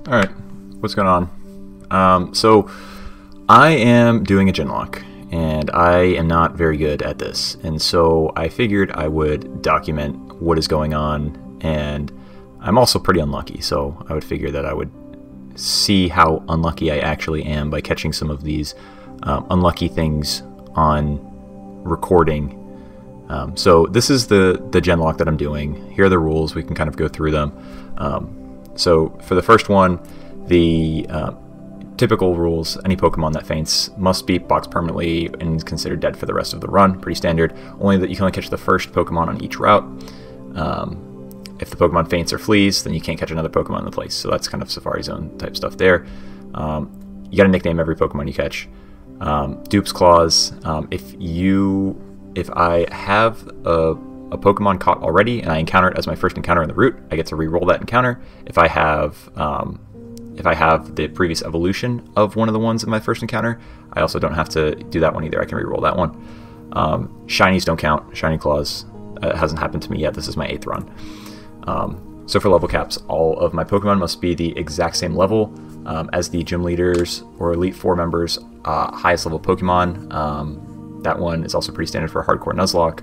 All right, what's going on? So I am doing a GenLocke, and I am not very good at this, and so I figured I would document what is going on, and I'm also pretty unlucky, so I would figure that I would see how unlucky I actually am by catching some of these unlucky things on recording. So this is the GenLocke that I'm doing. Here are the rules. We can kind of go through them. So for the first one, the typical rules: any Pokemon that faints must be boxed permanently and is considered dead for the rest of the run. Pretty standard. Only that you can only catch the first Pokemon on each route. If the Pokemon faints or flees, then you can't catch another Pokemon in the place. So that's kind of Safari Zone type stuff there. You got to nickname every Pokemon you catch. Dupes clause: if I have a Pokemon caught already and I encounter it as my first encounter in the route, I get to re-roll that encounter. If I have the previous evolution of one of the ones in my first encounter, I also don't have to do that one either. I can re-roll that one. Shinies don't count. Shiny clause hasn't happened to me yet. This is my 8th run. So for level caps, all of my Pokemon must be the exact same level as the gym leaders or Elite Four members' highest level Pokemon. That one is also pretty standard for a hardcore Nuzlocke.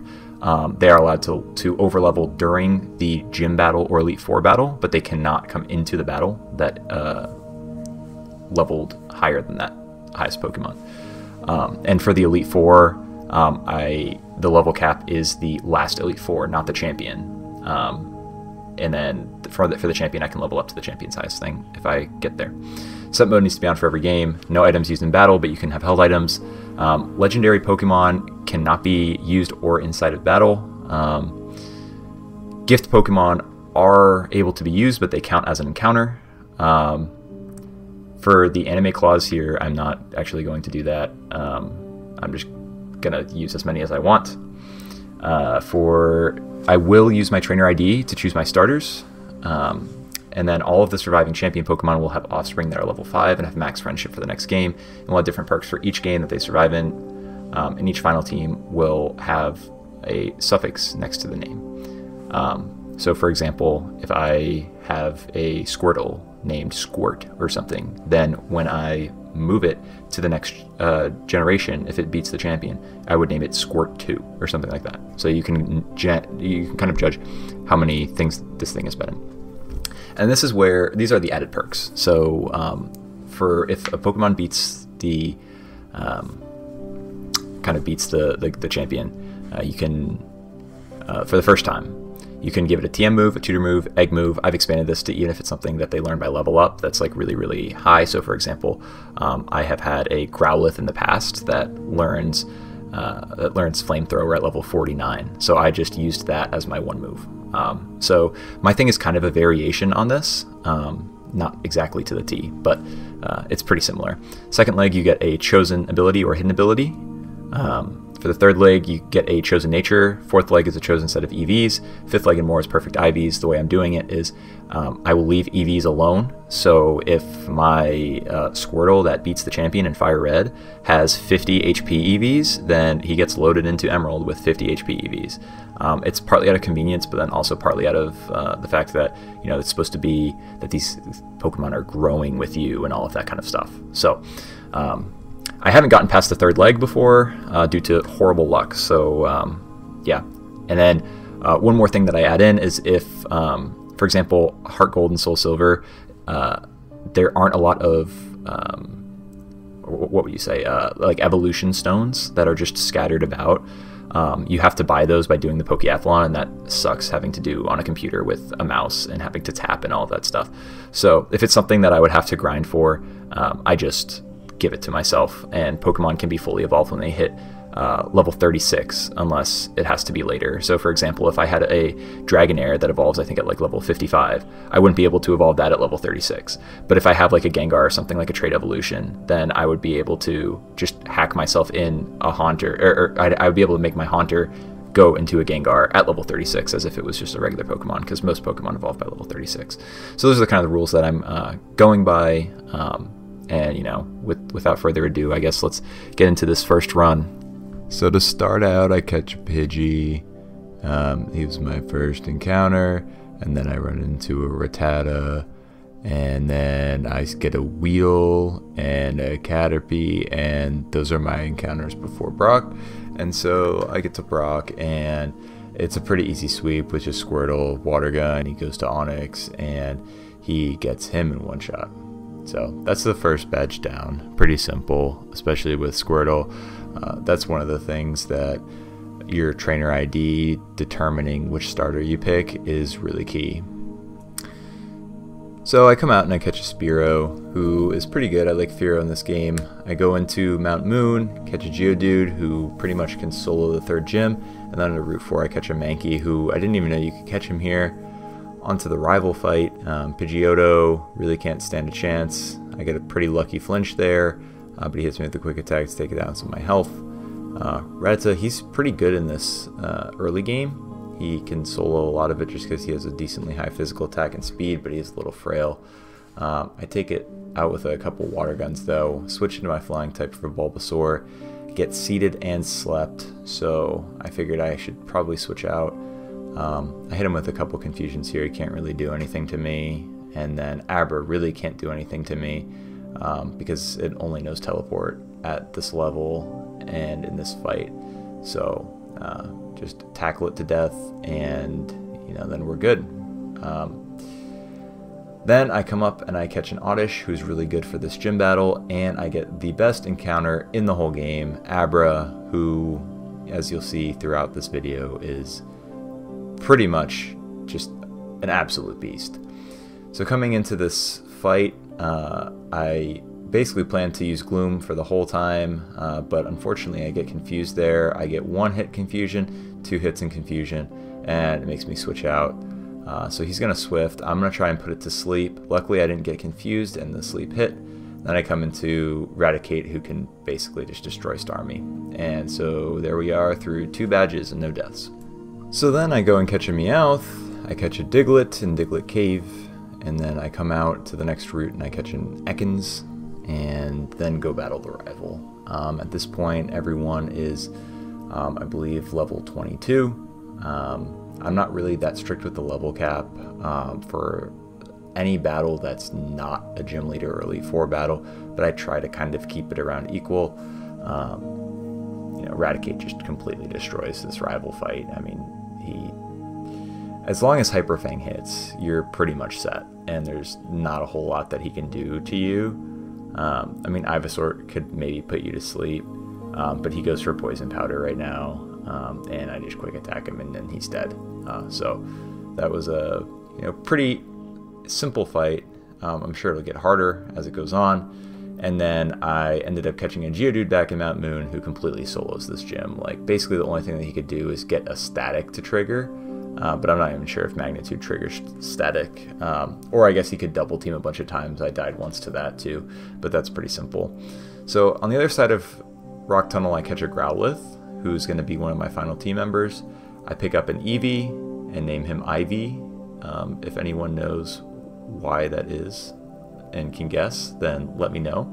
They are allowed to overlevel during the gym battle or Elite Four battle, but they cannot come into the battle that leveled higher than that highest Pokemon. And for the Elite Four, the level cap is the last Elite Four, not the champion. And then for the champion, I can level up to the champion's highest thing if I get there. Set mode needs to be on for every game. No items used in battle, but you can have held items. Legendary Pokemon cannot be used or inside of battle. Gift Pokemon are able to be used, but they count as an encounter. For the anime clause here, I'm not actually going to do that. I'm just going to use as many as I want. I will use my trainer ID to choose my starters. And then all of the surviving champion Pokemon will have offspring that are level 5 and have max friendship for the next game. And we'll have different perks for each game that they survive in. And each final team will have a suffix next to the name. So for example, if I have a Squirtle named Squirt or something, then when I move it to the next generation, if it beats the champion, I would name it Squirt 2 or something like that. So you can kind of judge how many things this thing has been in. And this is where these are the added perks. So if a Pokemon beats the champion, you can for the first time, you can give it a TM move, a tutor move, egg move. I've expanded this to even if it's something that they learn by level up that's like really, really high. So for example, I have had a Growlithe in the past that learns Flamethrower at level 49. So I just used that as my one move. So my thing is kind of a variation on this, not exactly to the T, but it's pretty similar. Second leg, you get a chosen ability or hidden ability. For the third leg, you get a chosen nature. Fourth leg is a chosen set of EVs. Fifth leg and more is perfect IVs. The way I'm doing it is I will leave EVs alone. So if my Squirtle that beats the champion in Fire Red has 50 HP EVs, then he gets loaded into Emerald with 50 HP EVs. It's partly out of convenience, but then also partly out of the fact that it's supposed to be that these Pokemon are growing with you and all of that kind of stuff. So I haven't gotten past the third leg before due to horrible luck. So yeah. And then one more thing that I add in is if, for example, Heart Gold and Soul Silver, there aren't a lot of what would you say, like evolution stones that are just scattered about. You have to buy those by doing the Pokeathlon, and that sucks having to do on a computer with a mouse and having to tap and all of that stuff. So if it's something that I would have to grind for, I just give it to myself, and Pokemon can be fully evolved when they hit level 36 unless it has to be later. So for example, if I had a Dragonair that evolves I think at like level 55, I wouldn't be able to evolve that at level 36. But if I have like a Gengar or something like a trait evolution, then I would be able to just hack myself in a Haunter, or I would be able to make my Haunter go into a Gengar at level 36 as if it was just a regular Pokemon, because most Pokemon evolve by level 36. So those are the kind of the rules that I'm going by. And without further ado, I guess let's get into this first run. So to start out, I catch a Pidgey. He was my first encounter, and then I run into a Rattata, and then I get a Weedle and a Caterpie, and those are my encounters before Brock. And so I get to Brock, and it's a pretty easy sweep with just Squirtle, Water Gun. He goes to Onix, and he gets him in one shot. So that's the first badge down. Pretty simple, especially with Squirtle. That's one of the things that your trainer ID determining which starter you pick is really key. So I come out and I catch a Spearow, who is pretty good. I like Fearow in this game. I go into Mount Moon, catch a Geodude, who pretty much can solo the third gym, and then on Route 4 I catch a Mankey, who I didn't even know you could catch him here. Onto the rival fight, Pidgeotto really can't stand a chance. I get a pretty lucky flinch there, but he hits me with the quick attack to take it down some of my health. Rattata, he's pretty good in this early game. He can solo a lot of it just because he has a decently high physical attack and speed, but he's a little frail. I take it out with a couple Water Guns though, switch into my Flying type for Bulbasaur, get seated and slept, so I figured I should probably switch out. I hit him with a couple confusions here. He can't really do anything to me, and then Abra really can't do anything to me because it only knows Teleport at this level and in this fight. So just tackle it to death, and then we're good. Then I come up and I catch an Oddish, who's really good for this gym battle, and I get the best encounter in the whole game, Abra, who, as you'll see throughout this video, is pretty much just an absolute beast. So coming into this fight, I basically plan to use Gloom for the whole time, but unfortunately I get confused there. I get 1 hit confusion, 2 hits in confusion, and it makes me switch out. So he's going to Swift. I'm going to try and put it to sleep. Luckily I didn't get confused and the sleep hit. Then I come into Raticate, who can basically just destroy Starmie. And so there we are through 2 badges and no deaths. So then I go and catch a Meowth, I catch a Diglett in Diglett Cave, and then I come out to the next route and I catch an Ekans, and then go battle the rival. At this point everyone is, I believe, level 22. I'm not really that strict with the level cap for any battle that's not a gym leader or Elite Four battle, but I try to kind of keep it around equal. Raticate just completely destroys this rival fight. I mean, as long as Hyper Fang hits, you're pretty much set, and there's not a whole lot that he can do to you. I mean, Ivysaur could maybe put you to sleep, but he goes for Poison Powder right now, and I just quick attack him, and then he's dead. So that was a pretty simple fight. I'm sure it'll get harder as it goes on. And then I ended up catching a Geodude back in Mount Moon, who completely solos this gym. Like, basically the only thing that he could do is get a static to trigger, but I'm not even sure if Magnitude triggers static, or I guess he could double team a bunch of times. I died once to that too, but that's pretty simple. So on the other side of Rock Tunnel, I catch a Growlithe, who's going to be one of my final team members. I pick up an Eevee and name him Ivy. If anyone knows why that is and can guess, then let me know.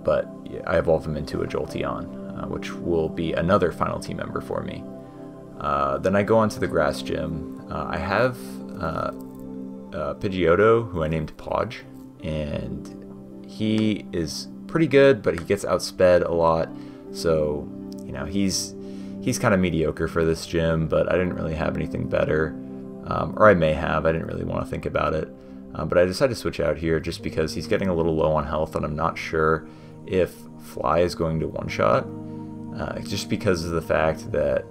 But yeah, I evolve him into a Jolteon, which will be another final team member for me. Then I go on to the grass gym. I have Pidgeotto, who I named Podge, and he is pretty good, but he gets outsped a lot. So he's kind of mediocre for this gym, but I didn't really have anything better, or I may have. I didn't really want to think about it. But I decided to switch out here just because he's getting a little low on health, and I'm not sure if Fly is going to one-shot, just because of the fact that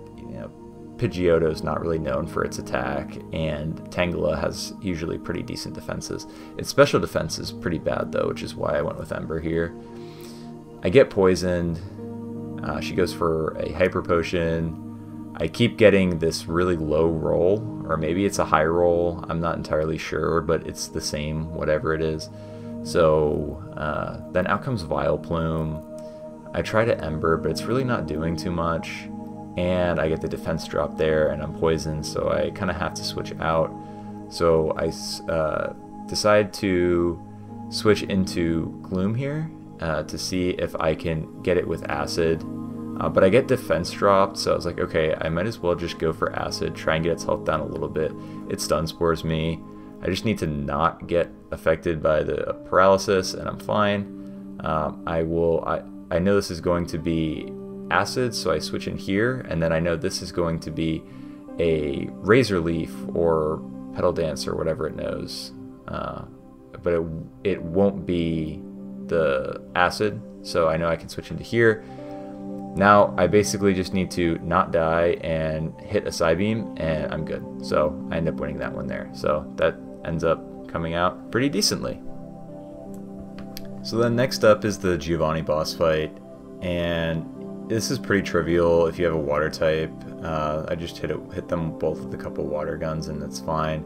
Pidgeotto is not really known for its attack, and Tangela has usually pretty decent defenses. Its special defense is pretty bad though, which is why I went with Ember here. I get poisoned. She goes for a Hyper Potion. I keep getting this really low roll, or maybe it's a high roll, I'm not entirely sure, but it's the same, whatever it is. So then out comes Vileplume. I try to Ember, but it's really not doing too much, and I get the defense drop there, and I'm poisoned, so I kind of have to switch out. So I decide to switch into Gloom here to see if I can get it with Acid. But I get defense dropped, so I was like, okay, I might as well just go for Acid, try and get its health down a little bit. It stun spores me. I just need to not get affected by the paralysis, and I'm fine. I know this is going to be acid, so I switch in here, and then I know this is going to be a razor leaf or petal dance or whatever it knows, but it won't be the acid, so I know I can switch into here. Now I basically just need to not die and hit a side beam, and I'm good. So I end up winning that one there. So that ends up coming out pretty decently. So then next up is the Giovanni boss fight, and this is pretty trivial if you have a water type. I just hit them both with a couple water guns, and that's fine.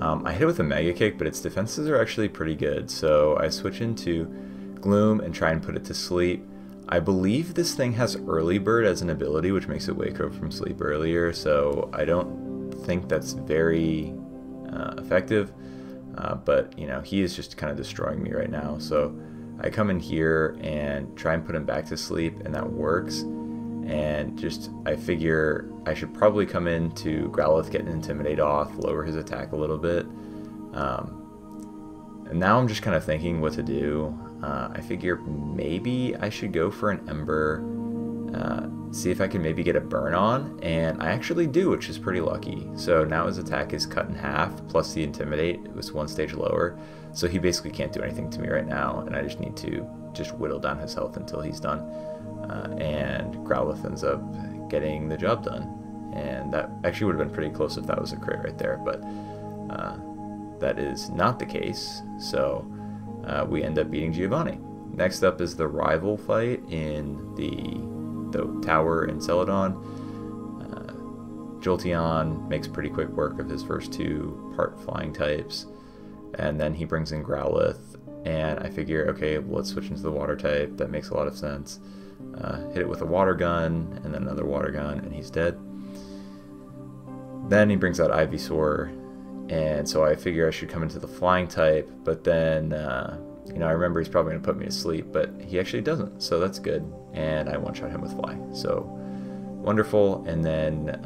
I hit it with a Mega Kick, but its defenses are actually pretty good, so I switch into Gloom and try and put it to sleep. I believe this thing has Early Bird as an ability, which makes it wake up from sleep earlier, so I don't think that's very effective, but you know, he is just kind of destroying me right now. So I come in here and try and put him back to sleep, and that works. And just, I figure I should probably come in to Growlithe, get an Intimidate off, lower his attack a little bit. And now I'm just kind of thinking what to do. I figure maybe I should go for an Ember, see if I can maybe get a burn on, and I actually do, which is pretty lucky. So now his attack is cut in half, plus the Intimidate, it was one stage lower, so he basically can't do anything to me right now, and I just need to just whittle down his health until he's done. And Growlithe ends up getting the job done, and that actually would have been pretty close if that was a crit right there, but that is not the case, so we end up beating Giovanni. Next up is the rival fight in the tower in Celadon. Jolteon makes pretty quick work of his first two part flying types, and then he brings in Growlithe, and I figure, okay, well, let's switch into the water type. That makes a lot of sense. Hit it with a water gun, and then another water gun, and he's dead. Then he brings out Ivysaur, and so I figure I should come into the flying type, but then, you know, I remember he's probably going to put me to sleep, but he actually doesn't, so that's good, and I one-shot him with Fly, so wonderful. And then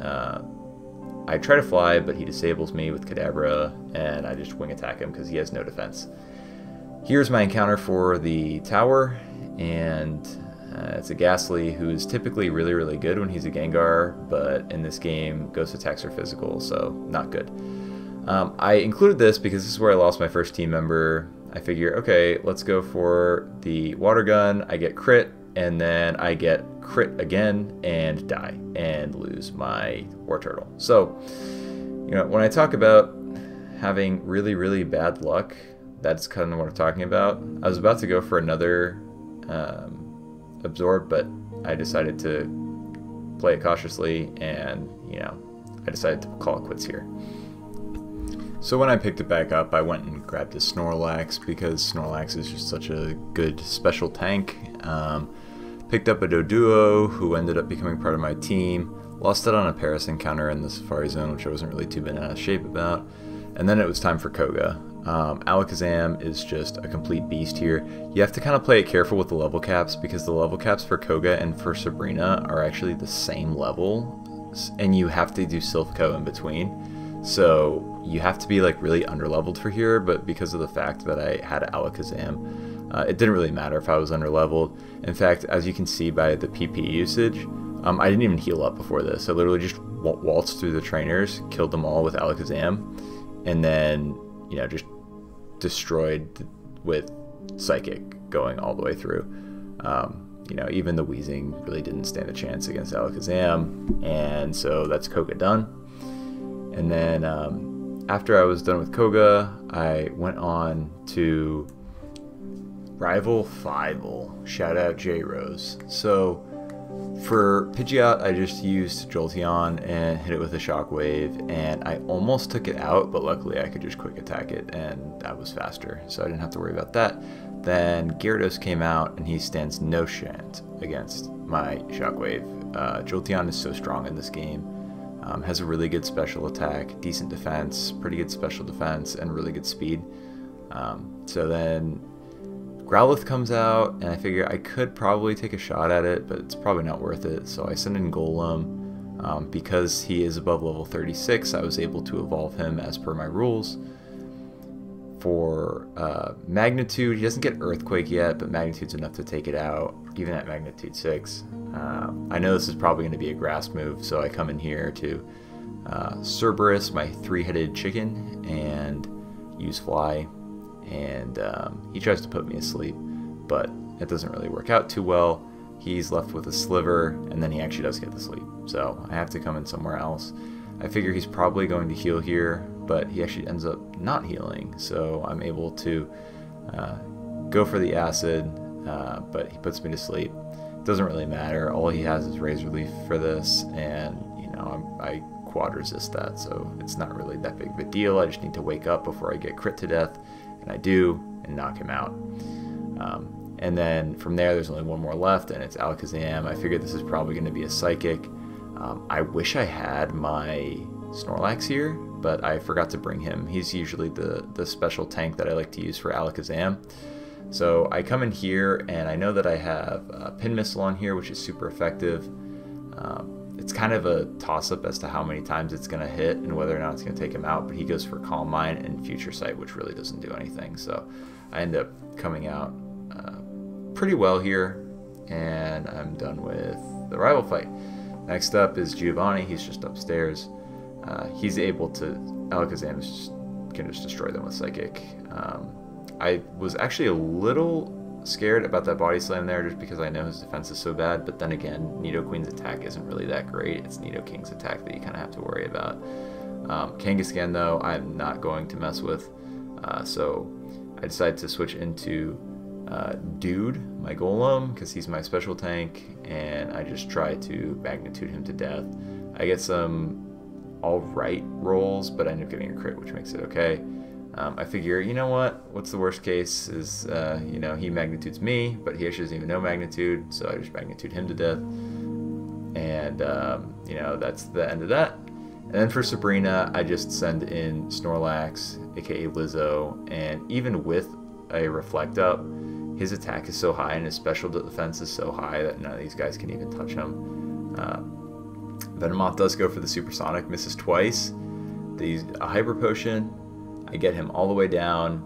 I try to fly, but he disables me with Kadabra, and I just wing attack him because he has no defense. Here's my encounter for the tower, and it's a Ghastly who's typically really, really good when he's a Gengar, but in this game, ghost attacks are physical, so not good. I included this because this is where I lost my first team member. I figure, okay, let's go for the water gun. I get crit, and then I get crit again and die and lose my War Turtle. So, you know, when I talk about having really, really bad luck, that's kind of what I'm talking about. I was about to go for another Absorb, but I decided to play it cautiously, and, you know, I decided to call it quits here. So when I picked it back up, I went and grabbed a Snorlax because Snorlax is just such a good special tank. Picked up a Doduo, who ended up becoming part of my team. Lost it on a Paris encounter in the Safari Zone, which I wasn't really too bent out of shape about. And then it was time for Koga. Alakazam is just a complete beast here. You have to kind of play it careful with the level caps, because the level caps for Koga and for Sabrina are actually the same level, and you have to do Silph-Co in between. So you have to be like really underleveled for here, but because of the fact that I had Alakazam, it didn't really matter if I was underleveled. In fact, as you can see by the PP usage, I didn't even heal up before this. I literally just waltzed through the trainers, killed them all with Alakazam, and then, you know, just destroyed with Psychic going all the way through. You know, even the Weezing really didn't stand a chance against Alakazam, and so that's Koga done. And then after I was done with Koga, I went on to Rival Fivel. Shout out J-Rose. So for Pidgeot, I just used Jolteon and hit it with a Shockwave, and I almost took it out, but luckily I could just quick attack it, and that was faster, so I didn't have to worry about that. Then Gyarados came out, and he stands no chance against my Shockwave. Jolteon is so strong in this game. Has a really good special attack, decent defense, pretty good special defense, and really good speed. So then Growlithe comes out, and I figure I could probably take a shot at it, but it's probably not worth it. So I send in Golem. Because he is above level 36, I was able to evolve him as per my rules. For Magnitude, he doesn't get Earthquake yet, but Magnitude's enough to take it out, even at Magnitude 6. I know this is probably going to be a grass move, so I come in here to Cerberus, my 3-headed chicken, and use Fly, and he tries to put me asleep, but it doesn't really work out too well. He's left with a sliver, and then he actually does get to sleep, so I have to come in somewhere else. I figure he's probably going to heal here, but he actually ends up not healing, so I'm able to go for the acid, but he puts me to sleep. It doesn't really matter. All he has is Razor Leaf for this, and you know, I quad resist that, so it's not really that big of a deal. I just need to wake up before I get crit to death, and I do, and knock him out. And then from there, there's only one more left, and it's Alakazam. I figured this is probably going to be a Psychic. I wish I had my Snorlax here, but I forgot to bring him. He's usually the special tank that I like to use for Alakazam. So I come in here, and I know that I have a Pin Missile on here, which is super effective. It's kind of a toss-up as to how many times it's going to hit and whether or not it's going to take him out, but he goes for Calm Mind and Future Sight, which really doesn't do anything. So I end up coming out pretty well here, and I'm done with the rival fight. Next up is Giovanni. He's just upstairs. He's able to, Alakazam can just destroy them with Psychic. I was actually a little scared about that Body Slam there just because I know his defense is so bad, but then again, Nidoqueen's attack isn't really that great. It's Nidoking's attack that you kind of have to worry about. Kangaskhan though, I'm not going to mess with, so I decided to switch into Dude, my Golem, because he's my special tank, and I just try to Magnitude him to death. I get some alright rolls, but I end up getting a crit, which makes it okay. I figure, you know what's the worst case is, you know, he Magnitudes me, but he actually doesn't even know Magnitude, so I just Magnitude him to death. And, you know, that's the end of that. And then for Sabrina, I just send in Snorlax, aka Lizzo, and even with a Reflect Up, his attack is so high and his special defense is so high that none of these guys can even touch him. Venomoth does go for the Supersonic, misses twice. They use a Hyper Potion. I get him all the way down.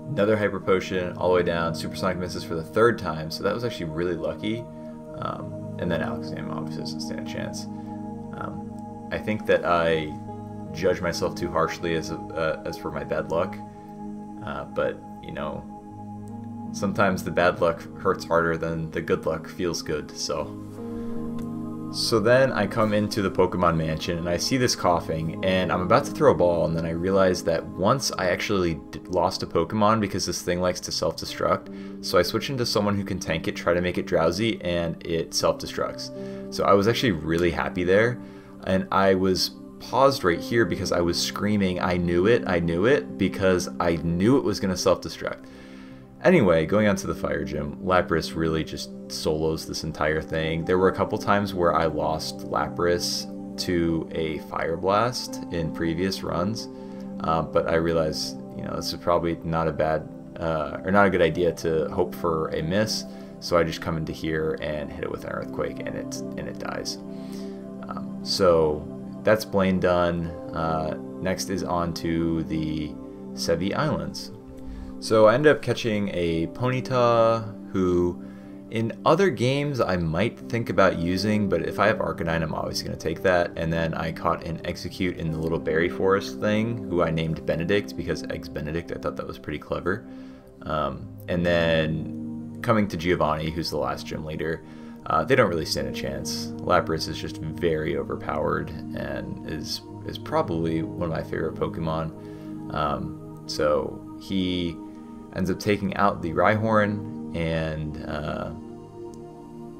Another Hyper Potion, all the way down. Supersonic misses for the 3rd time, so that was actually really lucky. And then Alakazam obviously doesn't stand a chance. I think that I judge myself too harshly as for my bad luck, but you know, sometimes the bad luck hurts harder than the good luck feels good. So then I come into the Pokemon Mansion and I see this coughing, and I'm about to throw a ball, and then I realize that once I actually lost a Pokemon because this thing likes to self-destruct. So I switch into someone who can tank it, try to make it drowsy, and it self-destructs. So I was actually really happy there, and I was paused right here because I was screaming, I knew it, because I knew it was going to self-destruct. Anyway, going on to the Fire Gym, Lapras really just solos this entire thing. There were a couple times where I lost Lapras to a Fire Blast in previous runs, but I realized, you know, this is probably not a bad, or not a good idea to hope for a miss, so I just come into here and hit it with an Earthquake, and it dies. So that's Blaine done. Next is on to the Sevi Islands. So I ended up catching a Ponyta, who in other games I might think about using, but if I have Arcanine, I'm always going to take that. And then I caught an Execute in the little berry forest thing, who I named Benedict because Eggs Benedict. I thought that was pretty clever. And then coming to Giovanni, who's the last gym leader, they don't really stand a chance. Lapras is just very overpowered and is probably one of my favorite Pokemon. So he ends up taking out the Rhyhorn, and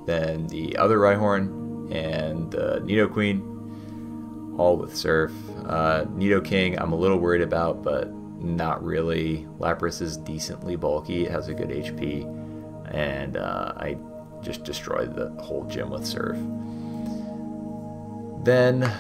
then the other Rhyhorn, and the Nidoqueen, all with Surf. Nidoking I'm a little worried about, but not really. Lapras is decently bulky, it has a good HP, and I just destroyed the whole gym with Surf. Then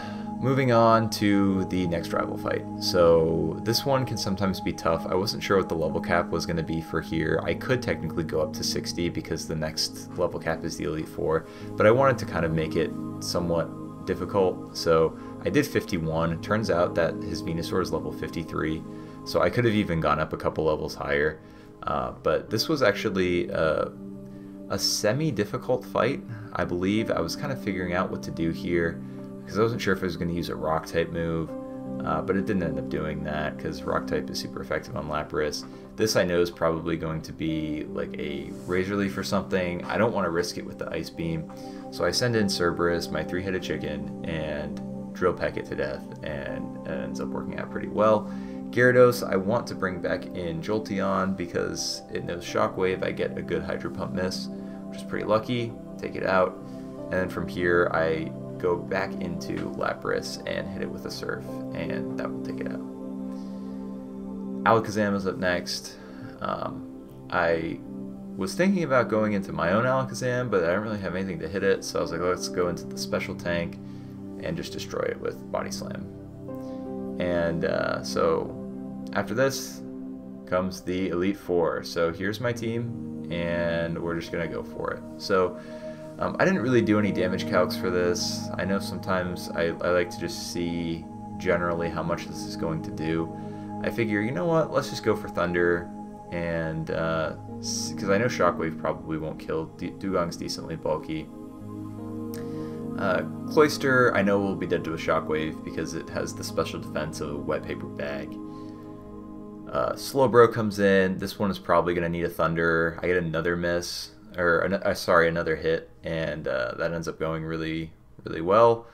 moving on to the next rival fight. So this one can sometimes be tough. I wasn't sure what the level cap was going to be for here. I could technically go up to 60 because the next level cap is the Elite Four, but I wanted to kind of make it somewhat difficult. So I did 51. It turns out that his Venusaur is level 53. So I could have even gone up a couple levels higher. But this was actually a semi-difficult fight, I believe. I was kind of figuring out what to do here because I wasn't sure if I was going to use a rock type move, but it didn't end up doing that because rock type is super effective on Lapras. This I know is probably going to be like a Razor Leaf or something. I don't want to risk it with the Ice Beam, so I send in Cerberus, my 3-headed chicken, and Drill Peck it to death, and it ends up working out pretty well. Gyarados, I want to bring back in Jolteon because it knows Shockwave. I get a good Hydro Pump miss, which is pretty lucky. Take it out, and then from here I go back into Lapras and hit it with a Surf, and that will take it out. Alakazam is up next. I was thinking about going into my own Alakazam, but I don't really have anything to hit it, so I was like, let's go into the special tank and just destroy it with Body Slam. And so after this comes the Elite Four. So here's my team, and we're just going to go for it. So I didn't really do any damage calcs for this. I know sometimes I like to just see generally how much this is going to do. I figure, you know what, let's just go for Thunder, and because I know Shockwave probably won't kill. Dugong's decently bulky. Cloyster, I know will be dead to a Shockwave because it has the special defense of a Wet Paper Bag. Slowbro comes in. This one is probably going to need a Thunder. I get another miss, or sorry, another hit, and that ends up going really, really well.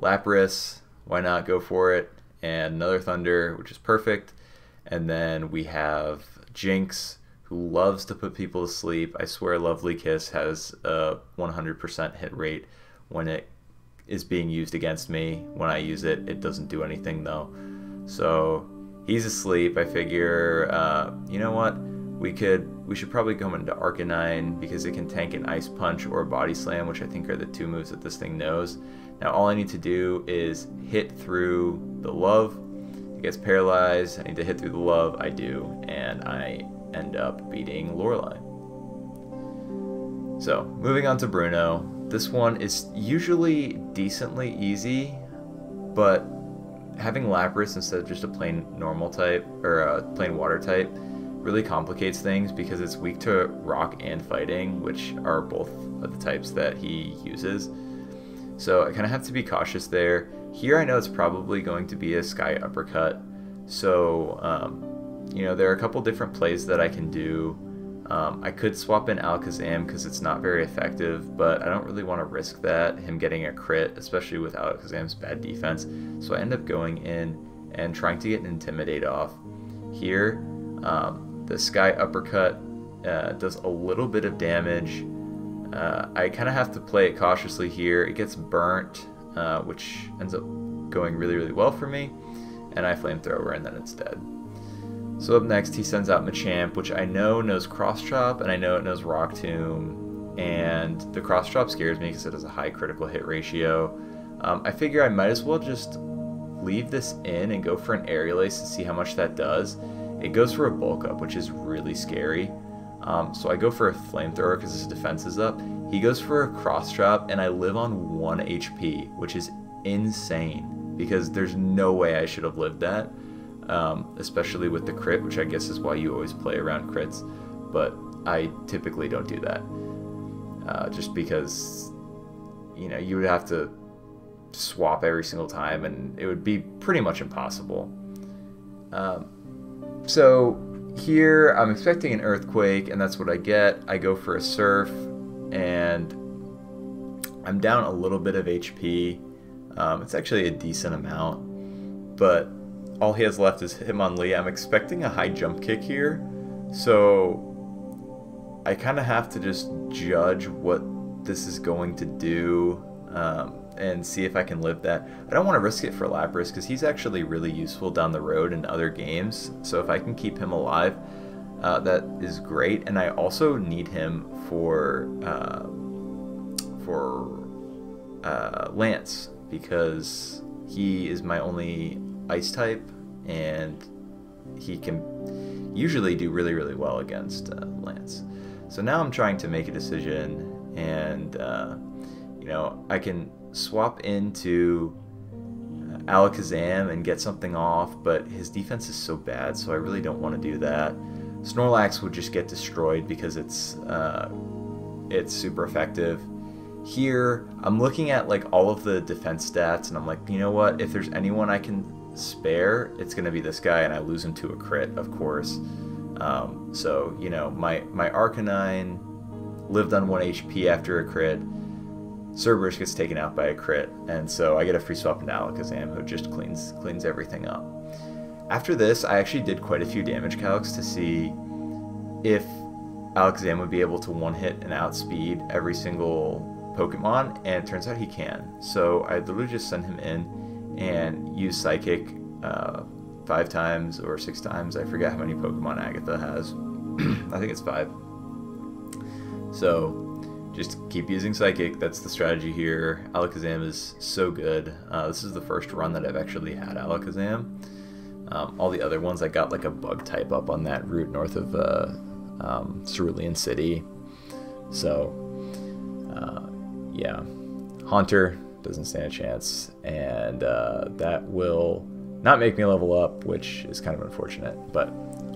Lapras, why not go for it? And another Thunder, which is perfect. And then we have Jinx, who loves to put people to sleep. I swear Lovely Kiss has a 100% hit rate when it is being used against me. When I use it, it doesn't do anything though. So he's asleep. I figure, you know what? We should probably go into Arcanine because it can tank an Ice Punch or a Body Slam, which I think are the two moves that this thing knows. Now all I need to do is hit through the Love. It gets paralyzed. I need to hit through the Love. I do, and I end up beating Lorelei. So moving on to Bruno. This one is usually decently easy, but having Lapras instead of just a plain normal type or a plain water type really complicates things because it's weak to rock and fighting, which are both of the types that he uses. So I kind of have to be cautious there. Here I know it's probably going to be a Sky Uppercut. So, you know, there are a couple different plays that I can do. I could swap in Alakazam because it's not very effective, but I don't really want to risk that, him getting a crit, especially with Alakazam's bad defense. So I end up going in and trying to get an Intimidate off. Here, the Sky Uppercut does a little bit of damage. I kind of have to play it cautiously here. It gets burnt, which ends up going really, really well for me. And I Flamethrower, and then it's dead. So up next, he sends out Machamp, which I know knows Cross Chop, and I know it knows Rock Tomb. And the Cross Chop scares me because it has a high critical hit ratio. I figure I might as well just leave this in and go for an Aerial Ace to see how much that does. It goes for a Bulk Up, which is really scary. So I go for a Flamethrower because his defense is up. He goes for a Cross Chop, and I live on 1 HP, which is insane because there's no way I should have lived that, especially with the crit, which I guess is why you always play around crits, but I typically don't do that just because, you know, you would have to swap every single time and it would be pretty much impossible. So here I'm expecting an Earthquake, and that's what I get. I go for a Surf, and I'm down a little bit of HP. It's actually a decent amount, but all he has left is Hitmonlee. I'm expecting a high jump kick here, so I kind of have to just judge what this is going to do and see if I can live that. I don't want to risk it for Lapras because he's actually really useful down the road in other games, so if I can keep him alive, that is great. And I also need him for Lance because he is my only Ice type, and he can usually do really, really well against Lance. So now I'm trying to make a decision, and you know, I can swap into Alakazam and get something off, but his defense is so bad, so I really don't want to do that. Snorlax would just get destroyed because it's super effective. Here, I'm looking at like all of the defense stats, and I'm like, you know what? If there's anyone I can spare, it's gonna be this guy, and I lose him to a crit, of course. So you know, my Arcanine lived on 1 HP after a crit. Cerberus gets taken out by a crit, and so I get a free swap into Alakazam, who just cleans everything up. After this, I actually did quite a few damage calcs to see if Alakazam would be able to one-hit and outspeed every single Pokemon, and it turns out he can. So I literally just send him in and use Psychic 5 times or 6 times. I forget how many Pokemon Agatha has. I think it's 5. So just keep using Psychic. That's the strategy here. Alakazam is so good. This is the first run that I've actually had Alakazam. All the other ones, I got like a bug type up on that route north of Cerulean City. So yeah, Haunter doesn't stand a chance, and that will not make me level up, which is kind of unfortunate. But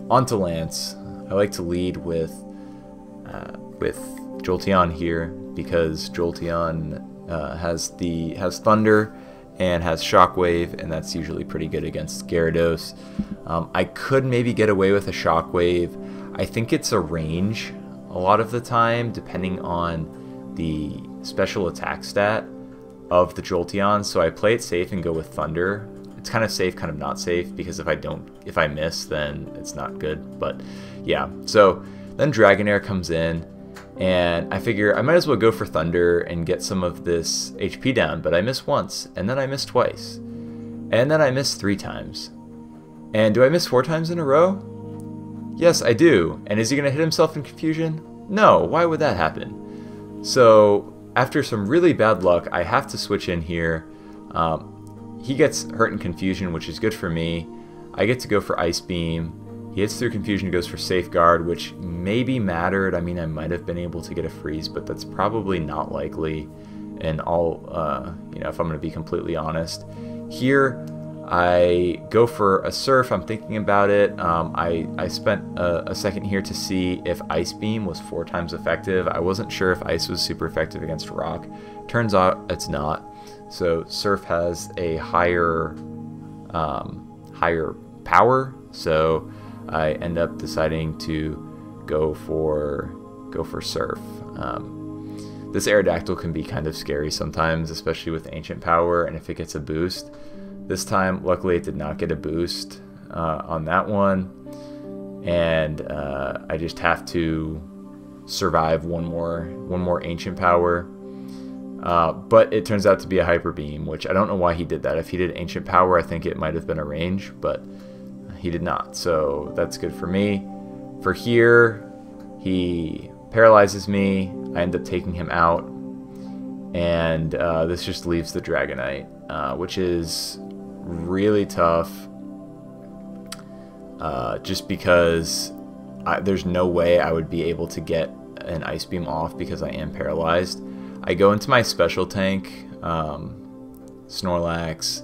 on to Lance. I like to lead with Jolteon here, because Jolteon has Thunder and has Shockwave, and that's usually pretty good against Gyarados. I could maybe get away with a Shockwave. I think it's a range a lot of the time, depending on the special attack stat of the Jolteon, so I play it safe and go with Thunder. It's kind of safe, kind of not safe, because if I miss, then it's not good. But yeah, so then Dragonair comes in, and I figure I might as well go for Thunder and get some of this HP down, but I miss once, and then I miss twice, and then I miss 3 times. And do I miss 4 times in a row? Yes, I do. And is he going to hit himself in confusion? No, why would that happen? So after some really bad luck, I have to switch in here. He gets hurt in confusion, which is good for me. I get to go for Ice Beam. He hits through confusion, goes for Safeguard, which maybe mattered. I mean, I might have been able to get a freeze, but that's probably not likely. And you know, if I'm going to be completely honest, here I go for a Surf. I'm thinking about it. I spent a second here to see if Ice Beam was 4 times effective. I wasn't sure if Ice was super effective against Rock. Turns out it's not. So Surf has a higher power. So I end up deciding to go for Surf. This Aerodactyl can be kind of scary sometimes, especially with Ancient Power, and if it gets a boost. This time, luckily, it did not get a boost on that one, and I just have to survive one more Ancient Power. But it turns out to be a Hyper Beam, which I don't know why he did that. If he did Ancient Power, I think it might have been a range, but he did not, so that's good for me. For here, he paralyzes me. I end up taking him out, and this just leaves the Dragonite, which is really tough, just because there's no way I would be able to get an Ice Beam off because I am paralyzed. I go into my special tank, Snorlax,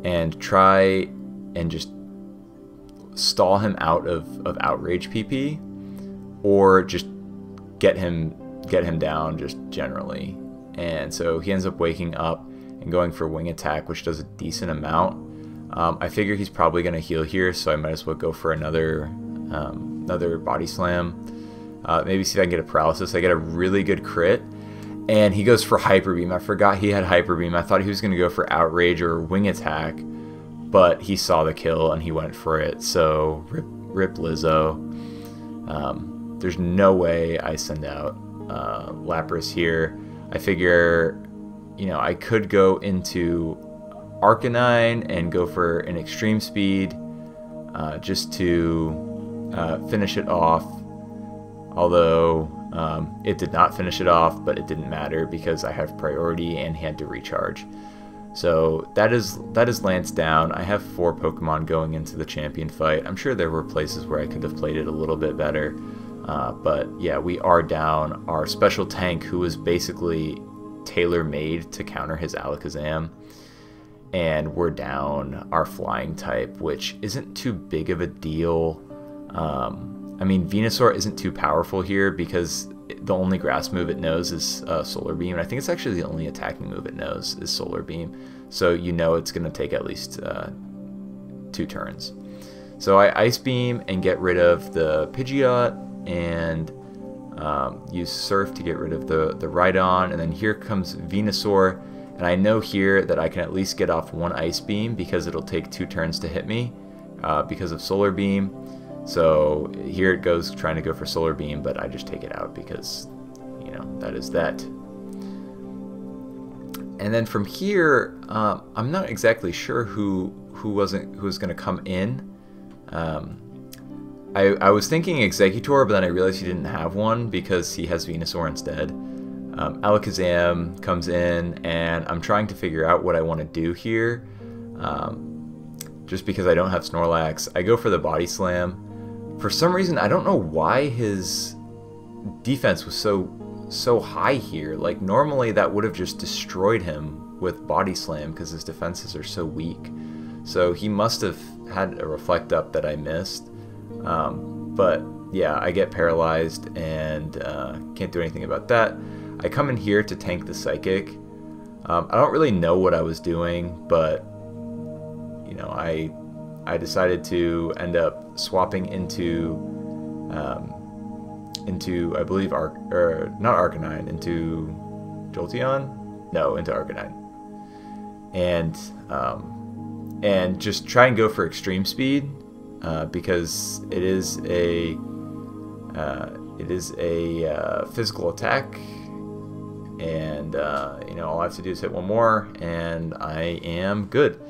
and try and just stall him out of Outrage PP, or just get him down just generally. And so he ends up waking up and going for Wing Attack, which does a decent amount. I figure he's probably going to heal here, so I might as well go for another Body Slam. Maybe see if I can get a Paralysis. I get a really good crit, and he goes for Hyper Beam. I forgot he had Hyper Beam. I thought he was going to go for Outrage or Wing Attack, but he saw the kill and he went for it, so rip Lizzo. There's no way I send out Lapras here. I figure, you know, I could go into Arcanine and go for an Extreme Speed just to finish it off, although it did not finish it off, but it didn't matter because I have priority and he had to recharge. So that is Lance down. I have 4 Pokemon going into the champion fight. I'm sure there were places where I could have played it a little bit better. But yeah, we are down our special tank, who was basically tailor-made to counter his Alakazam. and we're down our flying type, which isn't too big of a deal. I mean, Venusaur isn't too powerful here because the only grass move it knows is Solar Beam. And I think it's actually the only attacking move it knows is Solar Beam. So you know it's going to take at least 2 turns. So I Ice Beam and get rid of the Pidgeot and use Surf to get rid of the Rhydon. And then here comes Venusaur. And I know here that I can at least get off 1 Ice Beam because it'll take 2 turns to hit me because of Solar Beam. So here it goes trying to go for Solar Beam, but I just take it out because, you know, that is that. And then from here, I'm not exactly sure who was going to come in. I was thinking Exeggutor, but then I realized he didn't have one because he has Venusaur instead. Alakazam comes in, and I'm trying to figure out what I want to do here. Just because I don't have Snorlax, I go for the Body Slam. For some reason, I don't know why his defense was so high here. Like, normally that would have just destroyed him with Body Slam because his defenses are so weak. So he must have had a Reflect Up that I missed. But yeah, I get paralyzed and can't do anything about that. I come in here to tank the Psychic. I don't really know what I was doing, but you know, I decided to end up swapping into I believe not Arcanine, into Jolteon? No, into Arcanine. And just try and go for Extreme Speed because it is a physical attack, and you know, all I have to do is hit 1 more and I am good.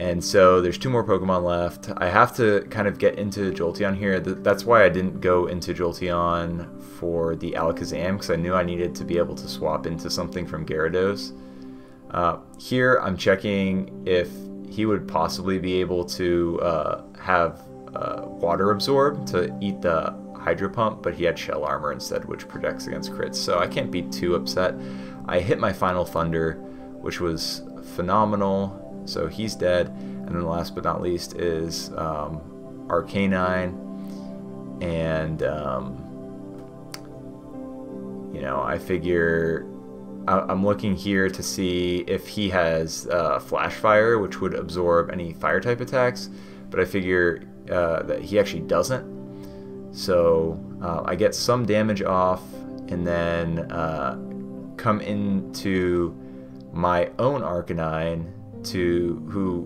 And so there's 2 more Pokemon left. I have to kind of get into Jolteon here. That's why I didn't go into Jolteon for the Alakazam, because I knew I needed to be able to swap into something from Gyarados. Here I'm checking if he would possibly be able to have Water Absorb to eat the Hydro Pump, but he had Shell Armor instead, which protects against crits, so I can't be too upset. I hit my Final Thunder, which was phenomenal. So he's dead, and then last but not least is Arcanine, and you know, I figure I'm looking here to see if he has Flash Fire, which would absorb any Fire type attacks, but I figure that he actually doesn't. So I get some damage off, and then come into my own Arcanine, who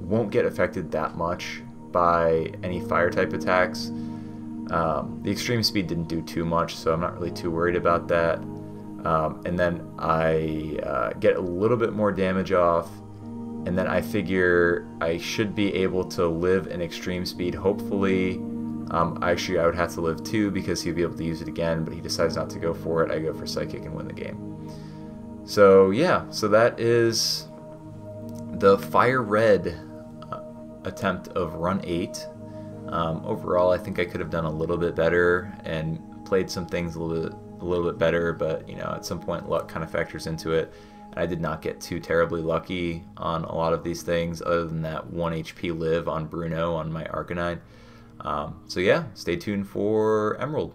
won't get affected that much by any Fire type attacks. The Extreme Speed didn't do too much, so I'm not really too worried about that. And then I get a little bit more damage off, and then I figure I should be able to live in Extreme Speed, hopefully. Actually, I would have to live 2 because he'd be able to use it again, but he decides not to go for it. I go for Psychic and win the game. So yeah, so that is the Fire Red attempt of Run 8. Overall, I think I could have done a little bit better and played some things a little bit better, but you know, at some point luck kind of factors into it. And I did not get too terribly lucky on a lot of these things, other than that 1 HP live on Bruno on my Arcanine. So yeah, stay tuned for Emerald.